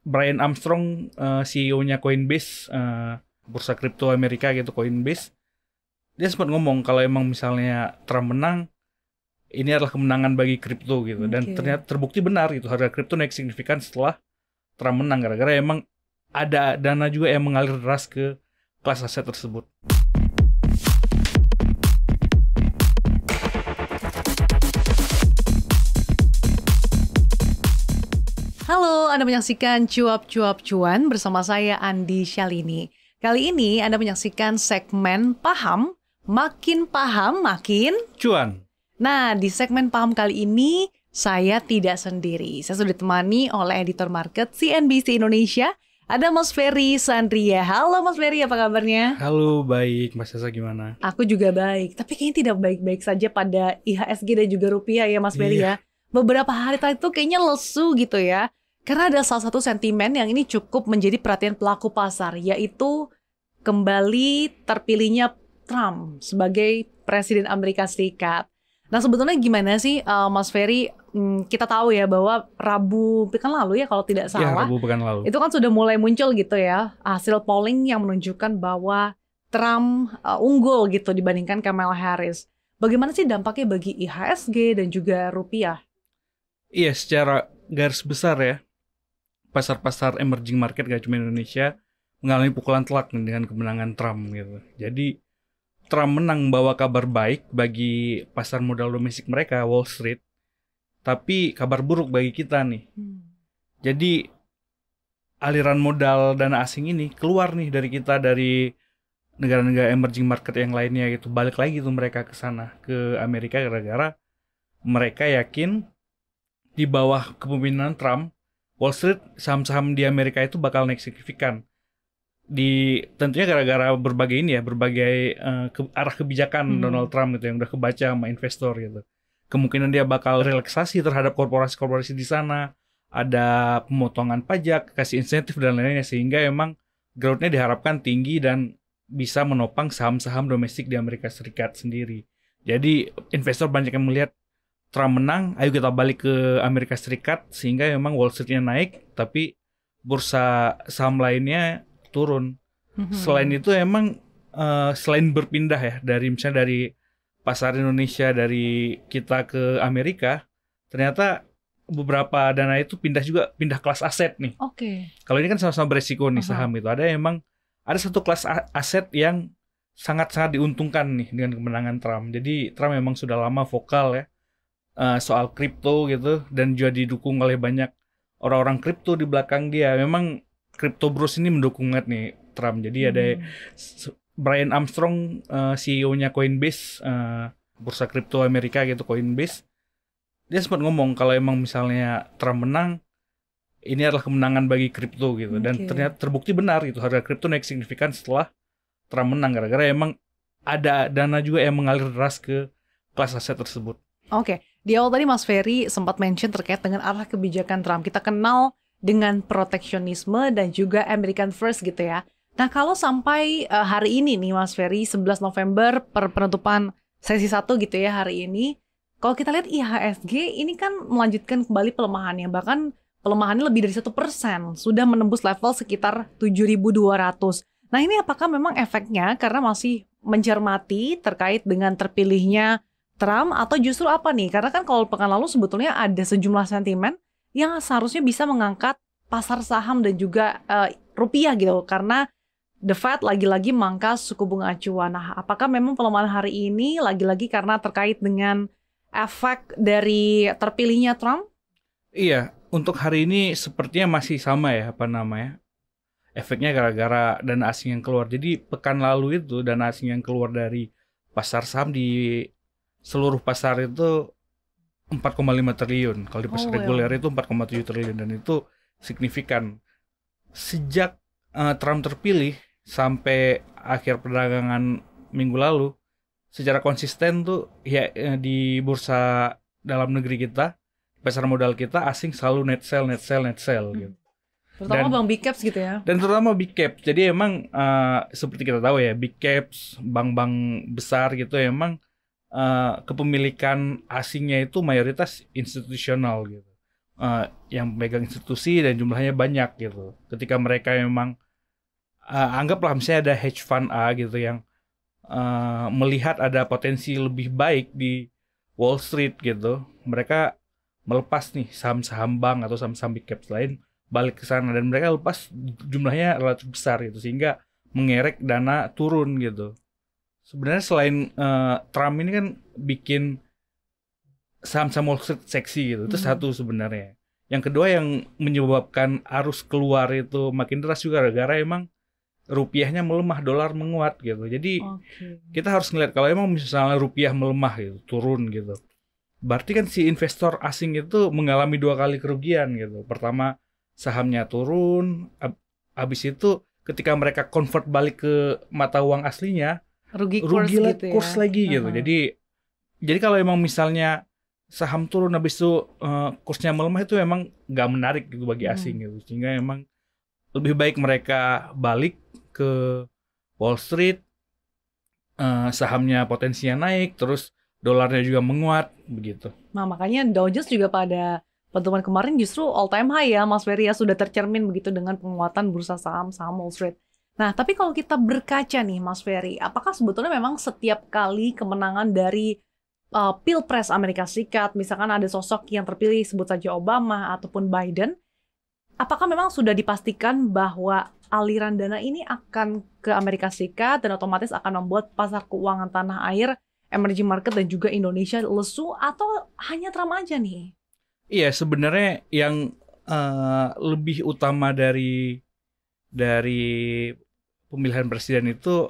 Brian Armstrong, CEO-nya Coinbase, bursa kripto Amerika gitu, Coinbase, dia sempat ngomong kalau emang misalnya Trump menang, ini adalah kemenangan bagi kripto gitu. Dan ternyata terbukti benar gitu, harga kripto naik signifikan setelah Trump menang, gara-gara emang ada dana juga yang mengalir deras ke kelas aset tersebut. Halo, Anda menyaksikan Cuap-Cuap Cuan bersama saya Andi Syalini. Kali ini Anda menyaksikan segmen Paham, makin Cuan. Nah, di segmen Paham kali ini saya tidak sendiri. Saya sudah ditemani oleh editor market CNBC Indonesia, ada Mas Ferry Sandria. Halo Mas Ferry, apa kabarnya? Halo, baik. Mas Sasa gimana? Aku juga baik, tapi kayaknya tidak baik-baik saja pada IHSG dan juga rupiah ya Mas Ferry ya. Beberapa hari tadi tuh kayaknya lesu gitu ya. Karena ada salah satu sentimen yang ini cukup menjadi perhatian pelaku pasar, yaitu kembali terpilihnya Trump sebagai Presiden Amerika Serikat. Nah sebetulnya gimana sih Mas Ferry, kita tahu ya bahwa Rabu pekan lalu ya kalau tidak salah, Rabu pekan lalu. itu kan sudah mulai muncul gitu ya, hasil polling yang menunjukkan bahwa Trump unggul gitu dibandingkan Kamala Harris. Bagaimana sih dampaknya bagi IHSG dan juga rupiah? Iya, secara garis besar ya, pasar-pasar emerging market gak cuma Indonesia mengalami pukulan telak dengan kemenangan Trump gitu. Jadi Trump menang membawa kabar baik bagi pasar modal domestik mereka, Wall Street, tapi kabar buruk bagi kita nih. Jadi aliran modal dana asing ini keluar nih dari kita, dari negara-negara emerging market yang lainnya gitu, balik lagi tuh mereka ke sana, ke Amerika, gara-gara mereka yakin di bawah kepemimpinan Trump, Wall Street, saham-saham di Amerika itu bakal naik signifikan. Tentunya gara-gara berbagai arah kebijakan Donald Trump gitu yang udah kebaca sama investor gitu. Kemungkinan dia bakal relaksasi terhadap korporasi-korporasi di sana, ada pemotongan pajak, kasih insentif dan lain-lainnya, sehingga emang growth-nya diharapkan tinggi dan bisa menopang saham-saham domestik di Amerika Serikat sendiri. Jadi investor banyak yang melihat Trump menang, ayo kita balik ke Amerika Serikat, sehingga memang Wall Street-nya naik, tapi bursa saham lainnya turun. Selain itu emang selain berpindah ya, misalnya dari pasar Indonesia, dari kita ke Amerika, ternyata beberapa dana itu pindah kelas aset nih. Kalau ini kan sama-sama beresiko nih saham itu. Ada satu kelas aset yang sangat-sangat diuntungkan nih dengan kemenangan Trump. Jadi Trump memang sudah lama vokal ya soal kripto gitu, dan juga didukung oleh banyak orang-orang kripto di belakang dia. Memang kripto bros ini mendukung banget nih Trump. Jadi ada Brian Armstrong, CEO-nya Coinbase, bursa kripto Amerika gitu, Coinbase, dia sempat ngomong kalau emang misalnya Trump menang, ini adalah kemenangan bagi kripto gitu. Dan ternyata terbukti benar gitu, harga kripto naik signifikan setelah Trump menang, gara-gara emang ada dana juga yang mengalir deras ke kelas aset tersebut. Di awal tadi Mas Ferry sempat mention terkait dengan arah kebijakan Trump. Kita kenal dengan proteksionisme dan juga American First gitu ya. Nah kalau sampai hari ini nih Mas Ferry, 11 November penutupan sesi 1 gitu ya hari ini, kalau kita lihat IHSG ini kan melanjutkan kembali pelemahannya, bahkan pelemahannya lebih dari 1%, sudah menembus level sekitar 7.200. Nah ini apakah memang efeknya karena masih mencermati terkait dengan terpilihnya Trump, atau justru apa nih? Karena kan kalau pekan lalu sebetulnya ada sejumlah sentimen yang seharusnya bisa mengangkat pasar saham dan juga rupiah gitu, karena The Fed lagi-lagi mangkas suku bunga acuan. Nah, apakah memang pelemahan hari ini lagi-lagi karena terkait dengan efek dari terpilihnya Trump? Iya, untuk hari ini sepertinya masih sama ya, efeknya gara-gara dana asing yang keluar. Jadi pekan lalu itu dana asing yang keluar dari pasar saham di seluruh pasar itu 4,5 triliun. Kalau di pasar reguler itu 4,7 triliun, dan itu signifikan. Sejak Trump terpilih sampai akhir perdagangan minggu lalu, secara konsisten tuh ya, di bursa dalam negeri kita, pasar modal kita, asing selalu net sell gitu. Terutama bank big caps gitu ya. Dan terutama big cap. Jadi emang seperti kita tahu ya, big caps, bank-bank besar gitu emang kepemilikan asingnya itu mayoritas institusional gitu. yang pegang institusi dan jumlahnya banyak gitu. Ketika mereka memang anggaplah misalnya ada hedge fund A gitu yang melihat ada potensi lebih baik di Wall Street gitu, mereka melepas nih saham-saham bank atau saham-saham big caps lain balik ke sana dan mereka lepas jumlahnya relatif besar gitu sehingga mengerek dana turun gitu. Sebenarnya selain Trump ini kan bikin saham-saham Wall Street seksi gitu, itu satu sebenarnya. Yang kedua yang menyebabkan arus keluar itu makin deras juga gara-gara emang rupiahnya melemah, dolar menguat gitu. Jadi kita harus ngeliat kalau emang misalnya rupiah melemah gitu, turun gitu. Berarti kan si investor asing itu mengalami 2 kali kerugian gitu. Pertama sahamnya turun, habis itu ketika mereka convert balik ke mata uang aslinya, rugi gitu kurs ya. Lagi gitu. Jadi kalau emang misalnya saham turun habis itu kursnya melemah itu emang nggak menarik gitu bagi asing gitu. Sehingga emang lebih baik mereka balik ke Wall Street, sahamnya potensinya naik, terus dolarnya juga menguat, begitu. Nah, makanya Dow Jones juga pada pertemuan kemarin justru all time high ya, Mas Ferry, ya sudah tercermin begitu dengan penguatan bursa saham Wall Street. Nah, tapi kalau kita berkaca nih, Mas Ferry, apakah sebetulnya memang setiap kali kemenangan dari Pilpres Amerika Serikat, misalkan ada sosok yang terpilih, sebut saja Obama ataupun Biden, apakah memang sudah dipastikan bahwa aliran dana ini akan ke Amerika Serikat dan otomatis akan membuat pasar keuangan tanah air, emerging market dan juga Indonesia lesu, atau hanya Trump aja nih? Iya, sebenarnya yang lebih utama dari pemilihan presiden itu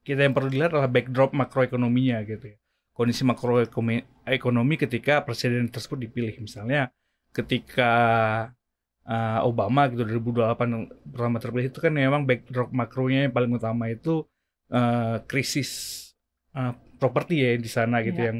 kita yang perlu dilihat adalah backdrop makroekonominya gitu ya. Kondisi makroekonomi ketika presiden tersebut dipilih. Misalnya ketika Obama gitu 2028 pertama terpilih itu kan memang backdrop makronya yang paling utama itu krisis properti ya di sana gitu, yang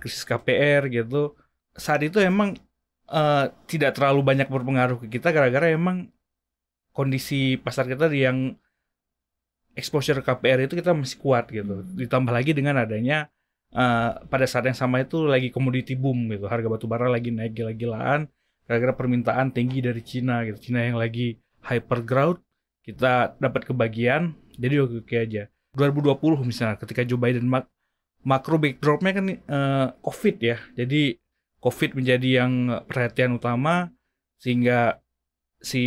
krisis KPR gitu. Saat itu emang tidak terlalu banyak berpengaruh ke kita gara-gara emang kondisi pasar kita yang exposure KPR itu kita masih kuat gitu. Ditambah lagi dengan adanya pada saat yang sama itu lagi komoditi boom gitu, harga batu bara lagi naik gila-gilaan gara-gara permintaan tinggi dari Cina gitu. Cina yang lagi hyper growth, kita dapat kebagian, jadi oke aja. 2020 misalnya ketika Joe Biden makro backdropnya kan COVID ya, jadi COVID menjadi yang perhatian utama sehingga si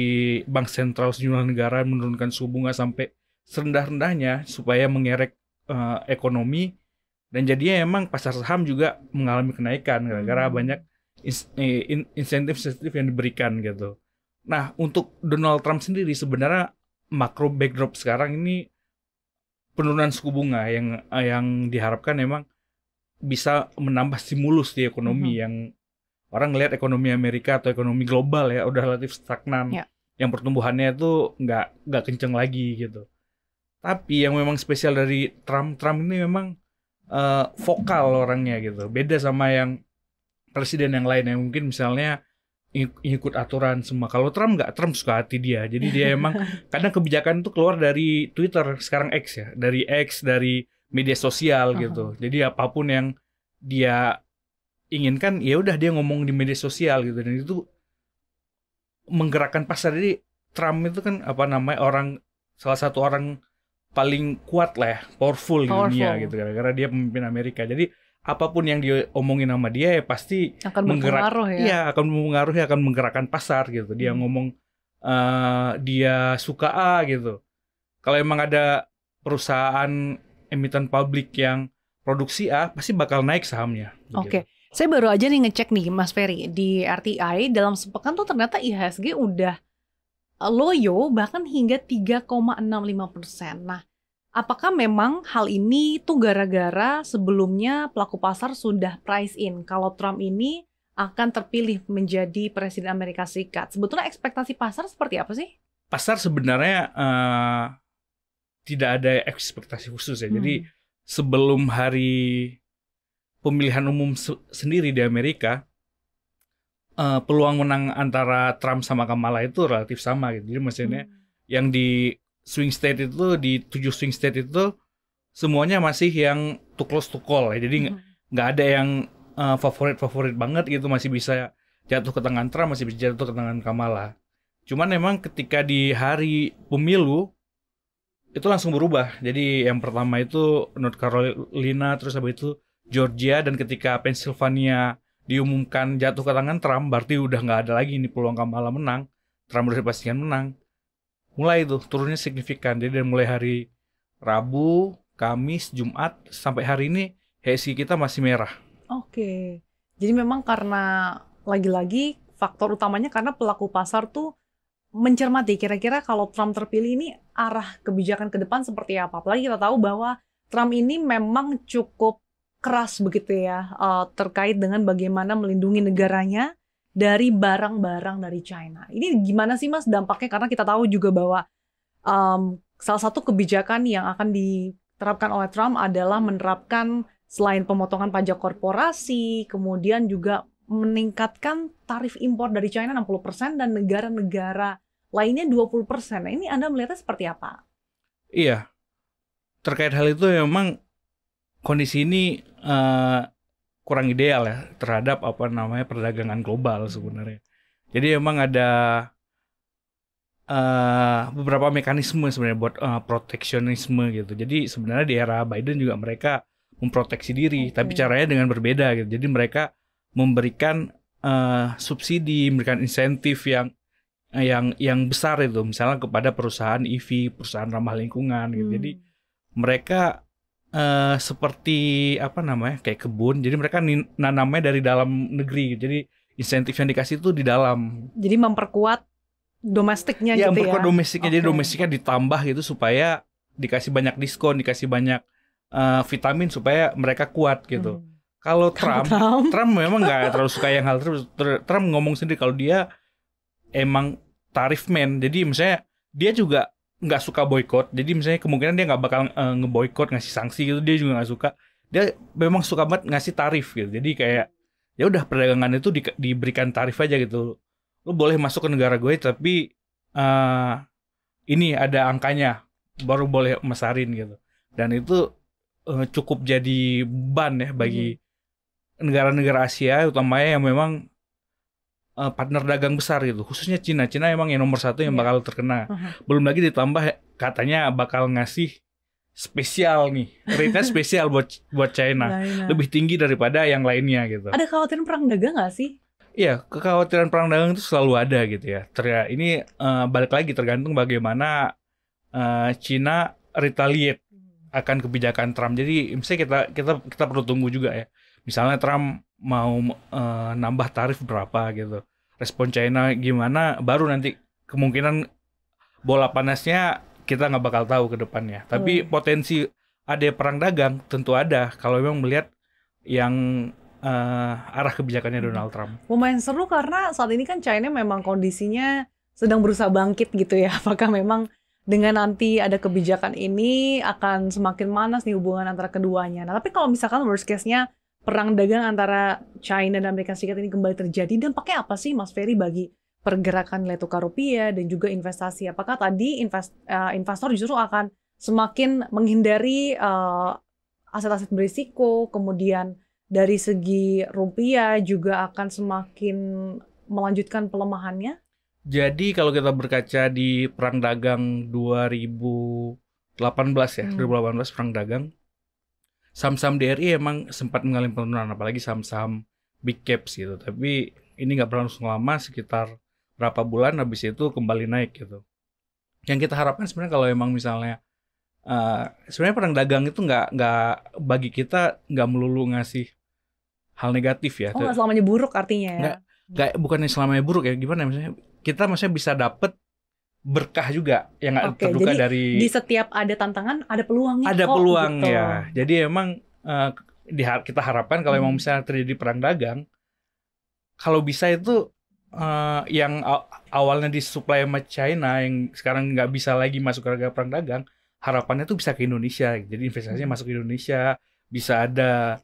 bank sentral sejumlah negara menurunkan suku bunga sampai serendah-rendahnya supaya mengerek ekonomi, dan jadinya emang pasar saham juga mengalami kenaikan gara-gara banyak insentif-insentif yang diberikan gitu. Nah, untuk Donald Trump sendiri sebenarnya makro backdrop sekarang ini penurunan suku bunga yang diharapkan memang bisa menambah stimulus di ekonomi yang orang ngelihat ekonomi Amerika atau ekonomi global ya udah relatif stagnan, yang pertumbuhannya itu nggak kenceng lagi gitu. Tapi yang memang spesial dari Trump ini memang vokal orangnya gitu, beda sama yang presiden yang lain yang mungkin misalnya ikut aturan semua. Kalau Trump nggak, Trump suka hati dia. Jadi dia emang kadang kebijakan itu keluar dari Twitter, sekarang X ya, dari media sosial gitu. Jadi apapun yang dia inginkan, ya udah dia ngomong di media sosial gitu, dan itu menggerakkan pasar. Jadi Trump itu kan salah satu orang paling kuat lah ya, powerful di dunia gitu, gara-gara dia pemimpin Amerika. Jadi apapun yang dia omongin sama dia ya pasti akan mempengaruhi ya. Iya, akan mempengaruhi, akan menggerakkan pasar gitu. Dia ngomong dia suka A gitu. Kalau emang ada perusahaan emiten publik yang produksi A, pasti bakal naik sahamnya. Oke. Saya baru aja nih ngecek nih Mas Ferry di RTI dalam sepekan tuh ternyata IHSG udah loyo bahkan hingga 3,65%. Nah, apakah memang hal ini tuh gara-gara sebelumnya pelaku pasar sudah price in kalau Trump ini akan terpilih menjadi presiden Amerika Serikat? Sebetulnya ekspektasi pasar seperti apa sih? Pasar sebenarnya tidak ada ekspektasi khusus ya. Jadi sebelum hari pemilihan umum sendiri di Amerika, peluang menang antara Trump sama Kamala itu relatif sama gitu. Jadi maksudnya yang di swing state itu, di 7 swing state itu semuanya masih yang too close to call ya. Jadi nggak ada yang favorit banget gitu, masih bisa jatuh ke tangan Trump, masih bisa jatuh ke tangan Kamala. Cuman memang ketika di hari pemilu itu langsung berubah. Jadi yang pertama itu North Carolina, terus habis itu Georgia, dan ketika Pennsylvania diumumkan jatuh ke tangan Trump, berarti udah nggak ada lagi nih peluang Kamala menang. Trump udah dipastikan menang. Mulai tuh turunnya signifikan. Jadi dari mulai hari Rabu, Kamis, Jumat sampai hari ini HSI kita masih merah. Oke. Jadi memang karena lagi-lagi faktor utamanya karena pelaku pasar tuh mencermati kira-kira kalau Trump terpilih ini arah kebijakan ke depan seperti apa. Apalagi kita tahu bahwa Trump ini memang cukup keras begitu ya terkait dengan bagaimana melindungi negaranya dari barang-barang dari China. Ini gimana sih Mas dampaknya? Karena kita tahu juga bahwa salah satu kebijakan yang akan diterapkan oleh Trump adalah menerapkan selain pemotongan pajak korporasi, kemudian juga meningkatkan tarif impor dari China 60% dan negara-negara lainnya 20%. Nah, ini Anda melihatnya seperti apa? Iya, terkait hal itu memang kondisi ini kurang ideal ya terhadap apa namanya perdagangan global sebenarnya. Jadi memang ada beberapa mekanisme sebenarnya buat proteksionisme gitu. Jadi sebenarnya di era Biden juga mereka memproteksi diri, tapi caranya dengan berbeda gitu. Jadi mereka memberikan subsidi, memberikan insentif yang besar itu, misalnya kepada perusahaan EV, perusahaan ramah lingkungan gitu. Jadi mereka seperti apa namanya kayak kebun, jadi mereka nanamnya dari dalam negeri. Jadi insentif yang dikasih itu di dalam. Jadi memperkuat domestiknya ya, gitu ya? memperkuat domestiknya. Jadi domestiknya ditambah gitu supaya dikasih banyak diskon, dikasih banyak vitamin supaya mereka kuat gitu. Kalau Trump memang nggak terlalu suka yang hal tersebut. Trump ngomong sendiri kalau dia emang tarif man. Jadi misalnya dia juga nggak suka boykot. Jadi misalnya kemungkinan dia nggak bakal ngeboykot, ngasih sanksi gitu. Dia juga nggak suka. Dia memang suka banget ngasih tarif gitu. Jadi kayak ya udah perdagangan itu diberikan tarif aja gitu. Lu boleh masuk ke negara gue tapi ini ada angkanya baru boleh mesarin gitu. Dan itu cukup jadi beban ya bagi negara-negara Asia, utamanya yang memang partner dagang besar gitu, khususnya Cina. Cina emang yang nomor satu yang bakal terkena. Belum lagi ditambah katanya bakal ngasih spesial nih, rate-nya spesial buat China, lebih tinggi daripada yang lainnya gitu. Ada kekhawatiran perang dagang nggak sih? Iya, kekhawatiran perang dagang itu selalu ada gitu ya. Ini balik lagi tergantung bagaimana Cina retaliate akan kebijakan Trump. Jadi misalnya kita perlu tunggu juga ya. Misalnya Trump mau nambah tarif berapa gitu. Respon China gimana, baru nanti kemungkinan bola panasnya kita nggak bakal tahu ke depannya. Tapi potensi ada perang dagang tentu ada kalau memang melihat yang arah kebijakannya Donald Trump. Lumayan seru karena saat ini kan China memang kondisinya sedang berusaha bangkit gitu ya. Apakah memang dengan nanti ada kebijakan ini akan semakin manas nih hubungan antara keduanya. Nah, tapi kalau misalkan worst case-nya perang dagang antara China dan Amerika Serikat ini kembali terjadi, dampaknya apa sih Mas Ferry bagi pergerakan nilai tukar rupiah dan juga investasi? Apakah tadi investor justru akan semakin menghindari aset-aset berisiko, kemudian dari segi rupiah juga akan semakin melanjutkan pelemahannya? Jadi kalau kita berkaca di perang dagang 2018 ya, 2018 perang dagang, saham-saham DRI emang sempat mengalami penurunan, apalagi saham-saham big caps gitu. Tapi ini nggak berlangsung lama, sekitar berapa bulan habis itu kembali naik gitu. Yang kita harapkan sebenarnya kalau emang misalnya sebenarnya perang dagang itu nggak bagi kita nggak melulu ngasih hal negatif ya. Oh, nggak selamanya buruk artinya ya? Nggak, bukannya selamanya buruk ya, gimana misalnya kita maksudnya bisa dapet berkah juga yang nggak terduga dari. Di setiap ada tantangan ada peluangnya. Ada peluang gitu. Ya. Jadi emang kita harapkan kalau emang misalnya terjadi perang dagang, kalau bisa itu yang awalnya disuplai sama China yang sekarang nggak bisa lagi masuk ke perang dagang, harapannya tuh bisa ke Indonesia. Jadi investasinya masuk ke Indonesia, bisa ada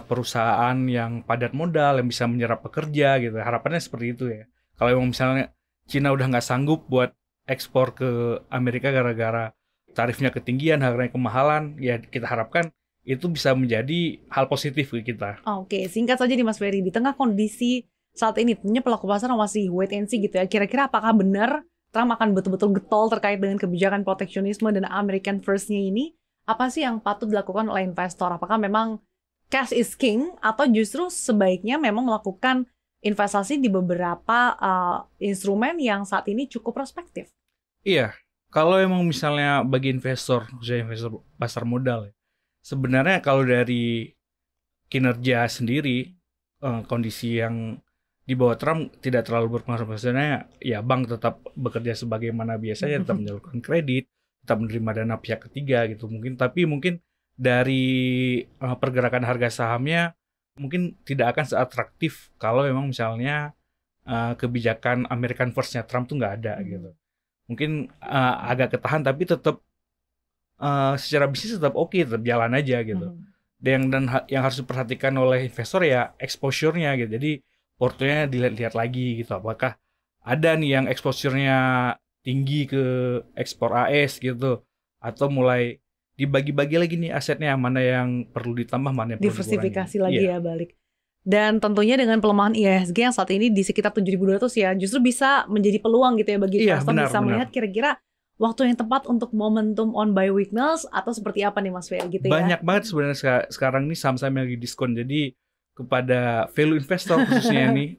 perusahaan yang padat modal yang bisa menyerap pekerja gitu. Harapannya seperti itu ya. Kalau emang misalnya Cina udah nggak sanggup buat ekspor ke Amerika gara-gara tarifnya ketinggian, harganya kemahalan, ya kita harapkan itu bisa menjadi hal positif ke kita. Oke, singkat saja nih Mas Ferry, di tengah kondisi saat ini tentunya pelaku pasar masih wait and see gitu ya. Kira-kira apakah benar Trump akan betul-betul getol terkait dengan kebijakan proteksionisme dan American First-nya ini? Apa sih yang patut dilakukan oleh investor? Apakah memang cash is king atau justru sebaiknya memang melakukan investasi di beberapa instrumen yang saat ini cukup prospektif? Iya, kalau emang misalnya bagi investor, khususnya investor pasar modal, sebenarnya kalau dari kinerja sendiri, kondisi yang di bawah Trump tidak terlalu berpengaruh. Maksudnya ya bank tetap bekerja sebagaimana biasanya, tetap menyalurkan kredit, tetap menerima dana pihak ketiga gitu mungkin. Tapi mungkin dari pergerakan harga sahamnya mungkin tidak akan seatraktif kalau memang misalnya kebijakan American First-nya Trump tuh nggak ada gitu. Mungkin agak ketahan tapi tetap secara bisnis tetap oke, tetap jalan aja gitu. Dan yang harus diperhatikan oleh investor ya exposure-nya gitu. Jadi portonya dilihat-lihat lagi gitu, apakah ada nih yang exposure-nya tinggi ke ekspor AS gitu, atau mulai dibagi-bagi lagi nih asetnya, mana yang perlu ditambah, mana yang perlu dikurangi. Diversifikasi lagi ya balik. Dan tentunya dengan pelemahan IHSG yang saat ini di sekitar 7.200 ya, justru bisa menjadi peluang gitu ya bagi investor bisa melihat kira-kira waktu yang tepat untuk momentum on buy weakness atau seperti apa nih Mas Ferry gitu ya. Banyak banget sebenarnya sekarang nih saham-saham yang lagi diskon, jadi kepada value investor khususnya ini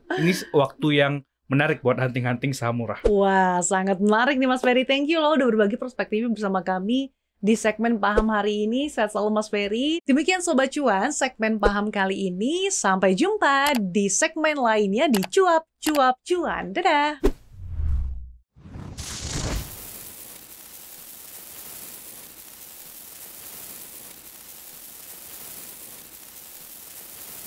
waktu yang menarik buat hunting-hunting saham murah. Wah, sangat menarik nih Mas Ferry. Thank you loh udah berbagi perspektifnya bersama kami di segmen Paham hari ini. Sehat selalu Mas Ferry. Demikian Sobat Cuan, segmen Paham kali ini. Sampai jumpa di segmen lainnya di Cuap Cuap Cuan. Dadah!